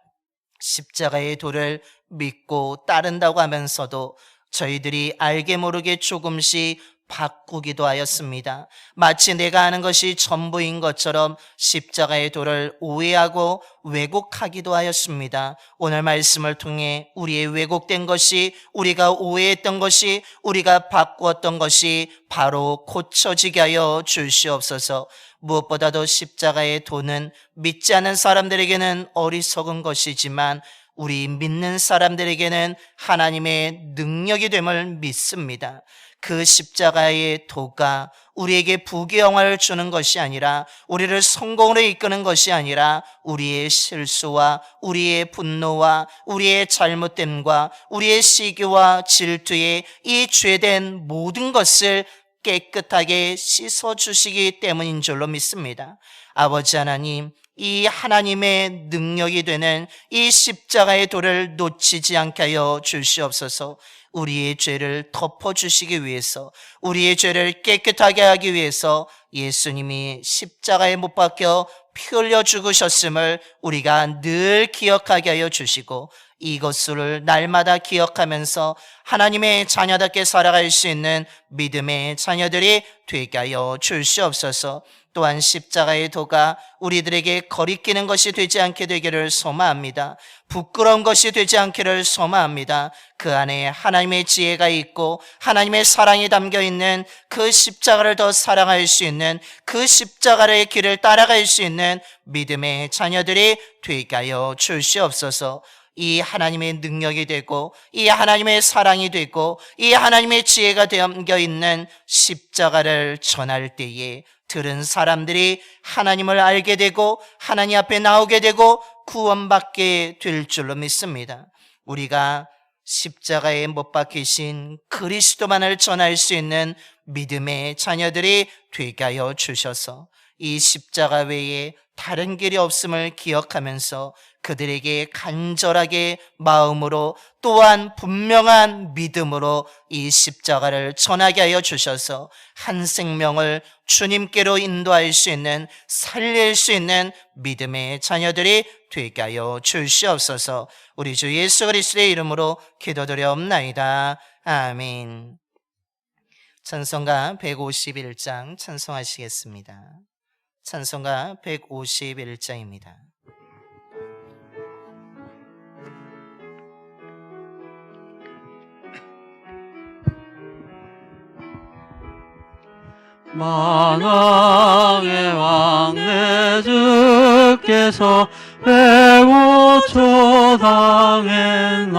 십자가의 도를 믿고 따른다고 하면서도 저희들이 알게 모르게 조금씩 바꾸기도 하였습니다. 마치 내가 아는 것이 전부인 것처럼 십자가의 도를 오해하고 왜곡하기도 하였습니다. 오늘 말씀을 통해 우리의 왜곡된 것이, 우리가 오해했던 것이, 우리가 바꾸었던 것이 바로 고쳐지게 하여 주시옵소서. 무엇보다도 십자가의 도는 믿지 않는 사람들에게는 어리석은 것이지만 우리 믿는 사람들에게는 하나님의 능력이 됨을 믿습니다. 그 십자가의 도가 우리에게 부귀영화를 주는 것이 아니라, 우리를 성공으로 이끄는 것이 아니라, 우리의 실수와 우리의 분노와 우리의 잘못됨과 우리의 시기와 질투의 이 죄된 모든 것을 깨끗하게 씻어주시기 때문인 줄로 믿습니다. 아버지 하나님, 이 하나님의 능력이 되는 이 십자가의 도를 놓치지 않게 하여 주시옵소서. 우리의 죄를 덮어주시기 위해서, 우리의 죄를 깨끗하게 하기 위해서 예수님이 십자가에 못 박혀 피 흘려 죽으셨음을 우리가 늘 기억하게 하여 주시고, 이것을 날마다 기억하면서 하나님의 자녀답게 살아갈 수 있는 믿음의 자녀들이 되게 하여 주시옵소서. 또한 십자가의 도가 우리들에게 거리끼는 것이 되지 않게 되기를 소망합니다. 부끄러운 것이 되지 않기를 소망합니다. 그 안에 하나님의 지혜가 있고 하나님의 사랑이 담겨 있는 그 십자가를 더 사랑할 수 있는, 그 십자가의 길을 따라갈 수 있는 믿음의 자녀들이 되게 하여 주시옵소서. 이 하나님의 능력이 되고, 이 하나님의 사랑이 되고, 이 하나님의 지혜가 담겨 있는 십자가를 전할 때에 들은 사람들이 하나님을 알게 되고 하나님 앞에 나오게 되고 구원받게 될 줄로 믿습니다. 우리가 십자가에 못 박히신 그리스도만을 전할 수 있는 믿음의 자녀들이 되게 하여 주셔서 이 십자가 외에 다른 길이 없음을 기억하면서 그들에게 간절하게 마음으로, 또한 분명한 믿음으로 이 십자가를 전하게 하여 주셔서 한 생명을 주님께로 인도할 수 있는, 살릴 수 있는 믿음의 자녀들이 되게 하여 주시옵소서. 우리 주 예수 그리스도의 이름으로 기도드려옵나이다. 아멘. 찬송가 151장 찬송하시겠습니다. 찬송가 151장입니다. 만왕의 왕 내 주께서 배고초 당했나,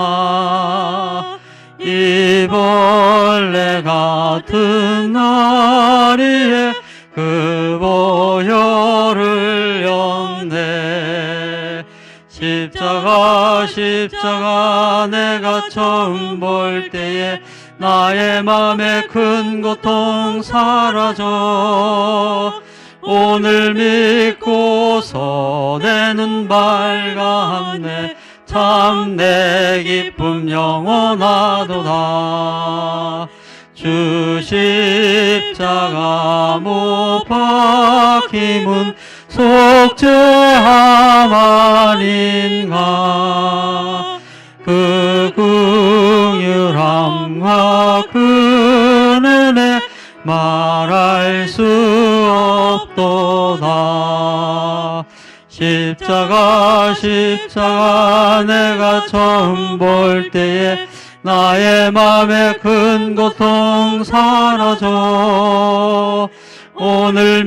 이 벌레 같은 나리에 그 보혈을 영내. 십자가 십자가 내가 처음 볼 때에 나의 맘에 큰 고통 사라져. 오늘 믿고서 내 눈 밝았네. 참 내 기쁨 영원하도다. 주 십자가 못 박힘은 속죄함 아닌가. 그 긍휼함과 그 은혜 말할 수 없도다. 십자가 십자가 내가 처음 볼 때에 나의 맘에 큰 고통 사라져. 오늘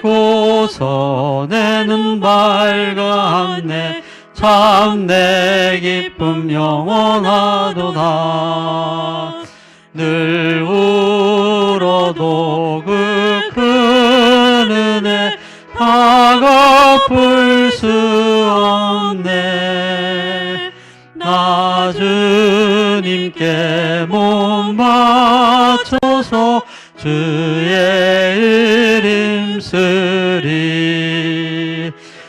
믿고서 내 눈 밝았네. 참 내 기쁨 영원하도다. 늘 울어도 그 큰 은혜 다 갚을 수 없네. 나 주님께 몸 바쳐서 주의 이름 쓰리.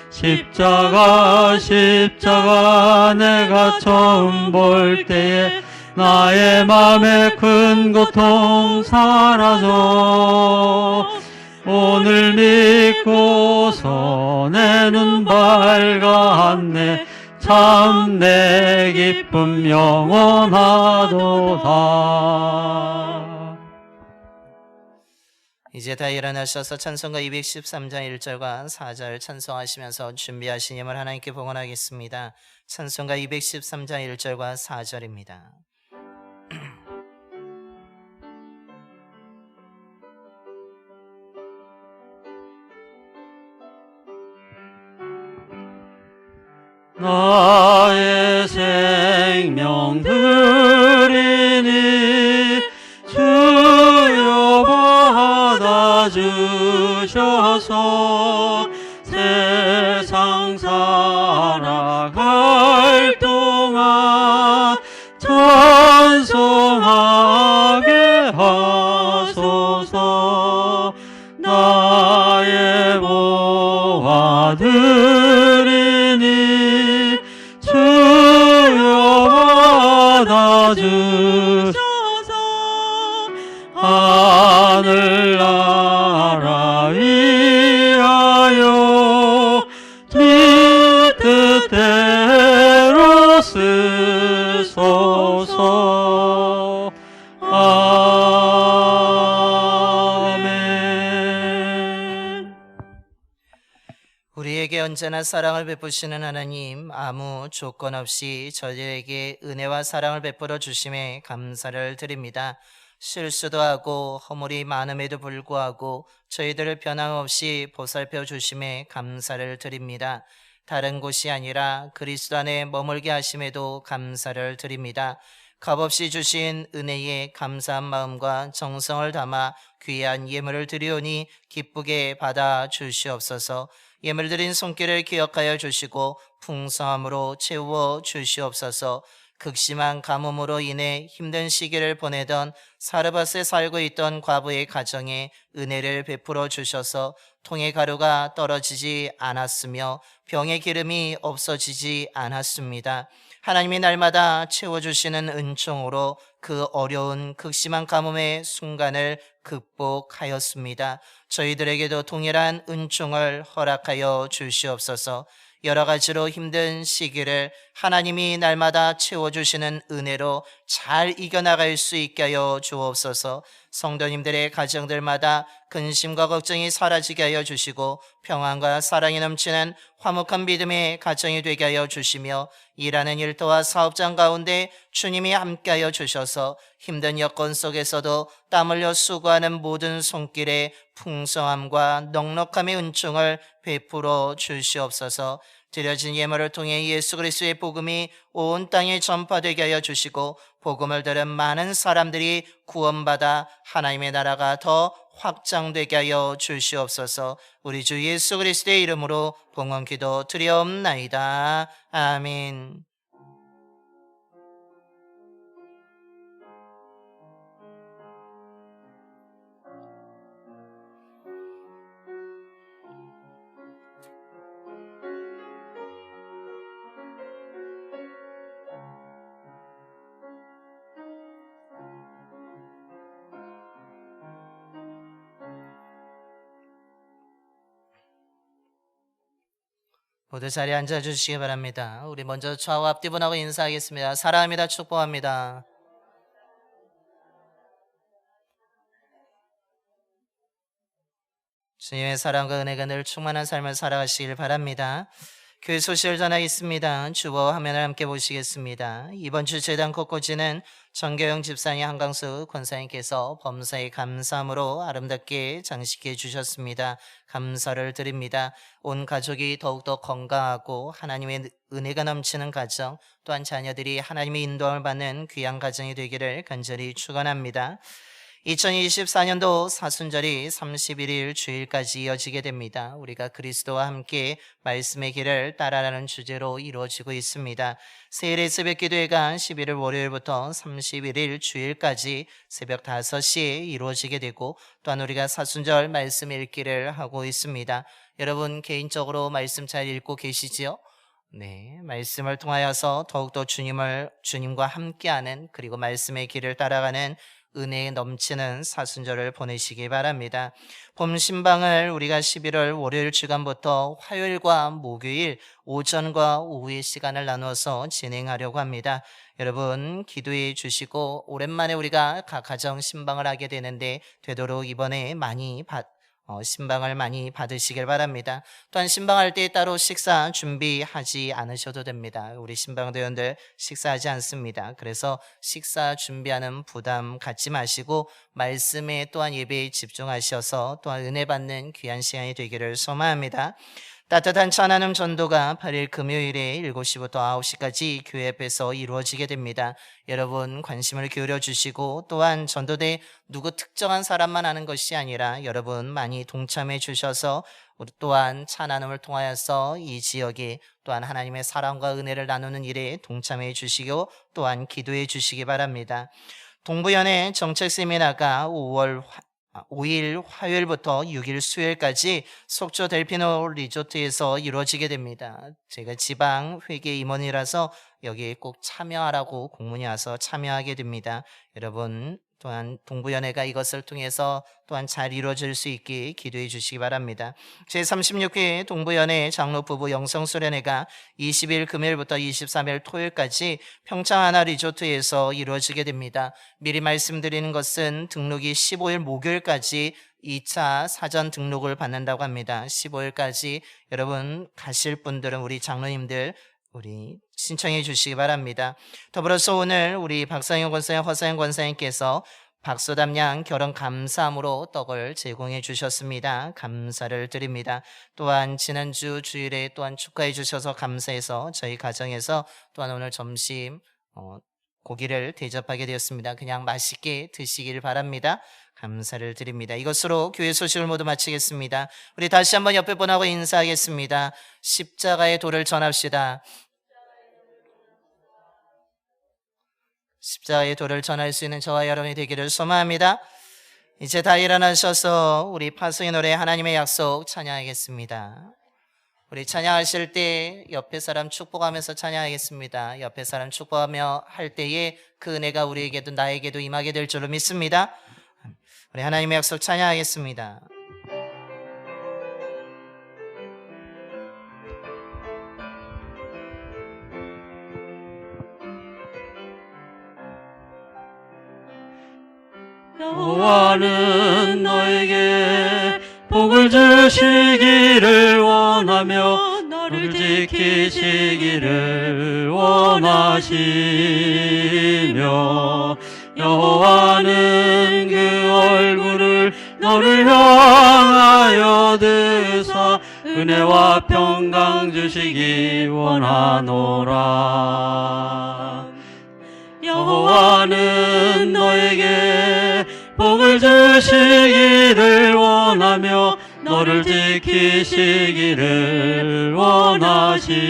십자가 십자가 내가 처음 볼 때에 나의 맘에 큰 고통 사라져. 오늘 믿고서 내 눈 밝았네. 참 내 기쁨 영원하도다. 이제 다 일어나셔서 찬송가 213장 1절과 4절 찬송하시면서 준비하신 힘을 하나님께 봉헌하겠습니다. 찬송가 213장 1절과 4절입니다. 나의 생명 드리니 주여 받아 세상 살아갈 동안 찬송하게 하소서. 나의 보화 드리니 주여 받아주소서. 하늘나라 위하여 네 뜻대로 쓰소서. 아멘. 우리에게 언제나 사랑을 베푸시는 하나님, 아무 조건 없이 저희에게 은혜와 사랑을 베풀어 주심에 감사를 드립니다. 실수도 하고 허물이 많음에도 불구하고 저희들을 변함없이 보살펴 주심에 감사를 드립니다. 다른 곳이 아니라 그리스도 안에 머물게 하심에도 감사를 드립니다. 값없이 주신 은혜에 감사한 마음과 정성을 담아 귀한 예물을 드리오니 기쁘게 받아 주시옵소서. 예물 드린 손길을 기억하여 주시고 풍성함으로 채워 주시옵소서. 극심한 가뭄으로 인해 힘든 시기를 보내던 사르밧에 살고 있던 과부의 가정에 은혜를 베풀어 주셔서 통의 가루가 떨어지지 않았으며 병의 기름이 없어지지 않았습니다. 하나님이 날마다 채워주시는 은총으로 그 어려운 극심한 가뭄의 순간을 극복하였습니다. 저희들에게도 동일한 은총을 허락하여 주시옵소서. 여러 가지로 힘든 시기를 하나님이 날마다 채워주시는 은혜로 잘 이겨나갈 수 있게 하여 주옵소서. 성도님들의 가정들마다 근심과 걱정이 사라지게 하여 주시고 평안과 사랑이 넘치는 화목한 믿음의 가정이 되게 하여 주시며 일하는 일터와 사업장 가운데 주님이 함께하여 주셔서 힘든 여건 속에서도 땀 흘려 수고하는 모든 손길에 풍성함과 넉넉함의 은총을 베풀어 주시옵소서. 드려진 예물을 통해 예수 그리스도의 복음이 온 땅에 전파되게 하여 주시고 복음을 들은 많은 사람들이 구원받아 하나님의 나라가 더 확장되게 하여 주시옵소서. 우리 주 예수 그리스도의 이름으로 봉헌 기도 드리옵나이다. 아멘. 모두 자리에 앉아주시기 바랍니다. 우리 먼저 좌우 앞뒤 분하고 인사하겠습니다. 사랑합니다. 축복합니다. 주님의 사랑과 은혜가 늘 충만한 삶을 살아가시길 바랍니다. 교회 소식을 전하겠습니다. 주보 화면을 함께 보시겠습니다. 이번 주 재단 곳곳이는 정교영 집사님, 한강수 권사님께서 범사에 감사함으로 아름답게 장식해 주셨습니다. 감사를 드립니다. 온 가족이 더욱더 건강하고 하나님의 은혜가 넘치는 가정, 또한 자녀들이 하나님의 인도함을 받는 귀한 가정이 되기를 간절히 축원합니다. 2024년도 사순절이 31일 주일까지 이어지게 됩니다. 우리가 그리스도와 함께 말씀의 길을 따라라는 주제로 이루어지고 있습니다. 세일의 새벽 기도회가 11월 월요일부터 31일 주일까지 새벽 5시에 이루어지게 되고 또한 우리가 사순절 말씀 읽기를 하고 있습니다. 여러분 개인적으로 말씀 잘 읽고 계시지요? 네, 말씀을 통하여서 더욱더 주님과 함께하는 그리고 말씀의 길을 따라가는 은혜에 넘치는 사순절을 보내시기 바랍니다. 봄 신방을 우리가 11월 월요일 주간부터 화요일과 목요일 오전과 오후의 시간을 나누어서 진행하려고 합니다. 여러분 기도해 주시고 오랜만에 우리가 각 가정 신방을 하게 되는데 되도록 이번에 신방을 많이 받으시길 바랍니다. 또한 신방할 때 따로 식사 준비하지 않으셔도 됩니다. 우리 신방대원들 식사하지 않습니다. 그래서 식사 준비하는 부담 갖지 마시고 말씀에 또한 예배에 집중하셔서 또한 은혜 받는 귀한 시간이 되기를 소망합니다. 따뜻한 찬나눔 전도가 8일 금요일에 7시부터 9시까지 교회 앞에서 이루어지게 됩니다. 여러분 관심을 기울여 주시고 또한 전도대 누구 특정한 사람만 하는 것이 아니라 여러분 많이 동참해 주셔서 우리 또한 찬나눔을 통하여서 이 지역에 또한 하나님의 사랑과 은혜를 나누는 일에 동참해 주시고 또한 기도해 주시기 바랍니다. 동부연의 정책 세미나가 5일 화요일부터 6일 수요일까지 속초 델피노 리조트에서 이루어지게 됩니다. 제가 지방 회계 임원이라서 여기에 꼭 참여하라고 공문이 와서 참여하게 됩니다. 여러분 또한 동부연회가 이것을 통해서 또한 잘 이루어질 수 있게 기도해 주시기 바랍니다. 제36회 동부연회 장로부부 영성수련회가 20일 금요일부터 23일 토요일까지 평창 하나 리조트에서 이루어지게 됩니다. 미리 말씀드리는 것은 등록이 15일 목요일까지 2차 사전 등록을 받는다고 합니다. 15일까지 여러분 가실 분들은 우리 장로님들 우리 신청해 주시기 바랍니다. 더불어서 오늘 우리 박상현 권사님, 허상현 권사님께서 박소담양 결혼 감사함으로 떡을 제공해 주셨습니다. 감사를 드립니다. 또한 지난주 주일에 또한 축하해 주셔서 감사해서 저희 가정에서 또한 오늘 점심 고기를 대접하게 되었습니다. 그냥 맛있게 드시길 바랍니다. 감사를 드립니다. 이것으로 교회 소식을 모두 마치겠습니다. 우리 다시 한번 옆에 분하고 인사하겠습니다. 십자가의 도를 전합시다. 십자가의 도를 전할 수 있는 저와 여러분이 되기를 소망합니다. 이제 다 일어나셔서 우리 파송의 노래 하나님의 약속 찬양하겠습니다. 우리 찬양하실 때 옆에 사람 축복하면서 찬양하겠습니다. 옆에 사람 축복하며 할 때에 그 은혜가 우리에게도 나에게도 임하게 될 줄로 믿습니다. 우리 하나님의 약속 찬양하겠습니다. 여호와는 너에게 복을 주시기를 원하며 너를 지키시기를 원하시며 여호와는 그 얼굴을 너를 향하여 드사 은혜와 평강 주시기 원하노라. 여호와는 너에게 복을 주시기를 원하며 너를 지키시기를 원하시며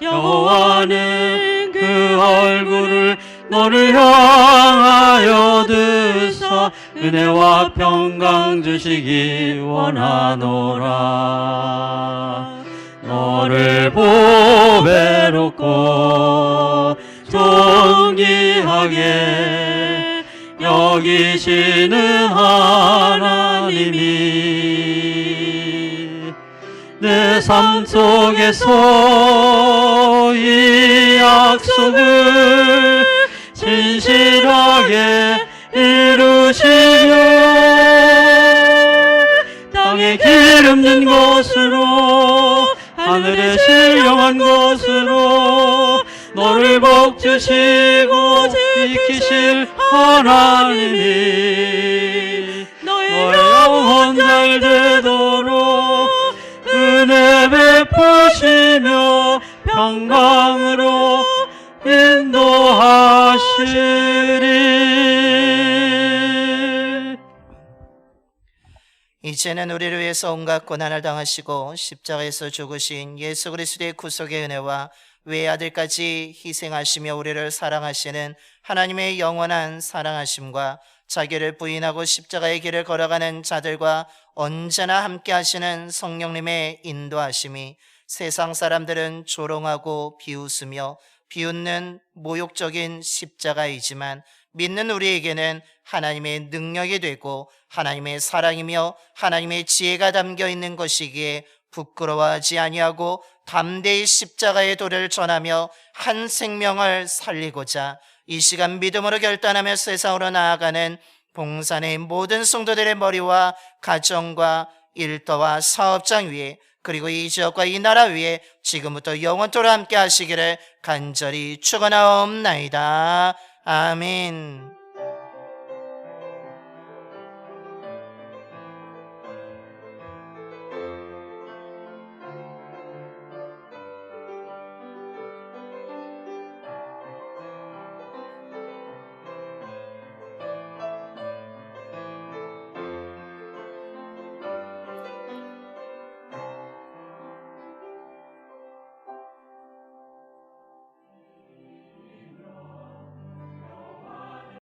여호와는 그 얼굴을 너를 향하여 드사 은혜와 평강 주시기 원하노라. 너를 보배롭고 존귀하게 여기시는 하나님이 내 삶 속에서 이 약속을 진실하게 이루시며 땅에 기름진 것으로 하늘에 신령한 것으로 너를 복주시고 지키실 하나님이 너의 영혼 잘 되도록 은혜 베푸시며 평강으로 인도하시리. 이제는 우리를 위해서 온갖 고난을 당하시고 십자가에서 죽으신 예수 그리스도의 구속의 은혜와 외아들까지 희생하시며 우리를 사랑하시는 하나님의 영원한 사랑하심과 자기를 부인하고 십자가의 길을 걸어가는 자들과 언제나 함께 하시는 성령님의 인도하심이 세상 사람들은 조롱하고 비웃으며 비웃는 모욕적인 십자가이지만 믿는 우리에게는 하나님의 능력이 되고 하나님의 사랑이며 하나님의 지혜가 담겨 있는 것이기에 부끄러워하지 아니하고 담대히 십자가의 도를 전하며 한 생명을 살리고자 이 시간 믿음으로 결단하며 세상으로 나아가는 봉산의 모든 성도들의 머리와 가정과 일터와 사업장 위에 그리고 이 지역과 이 나라 위에 지금부터 영원토록 함께 하시기를 간절히 축원하옵나이다. 아멘.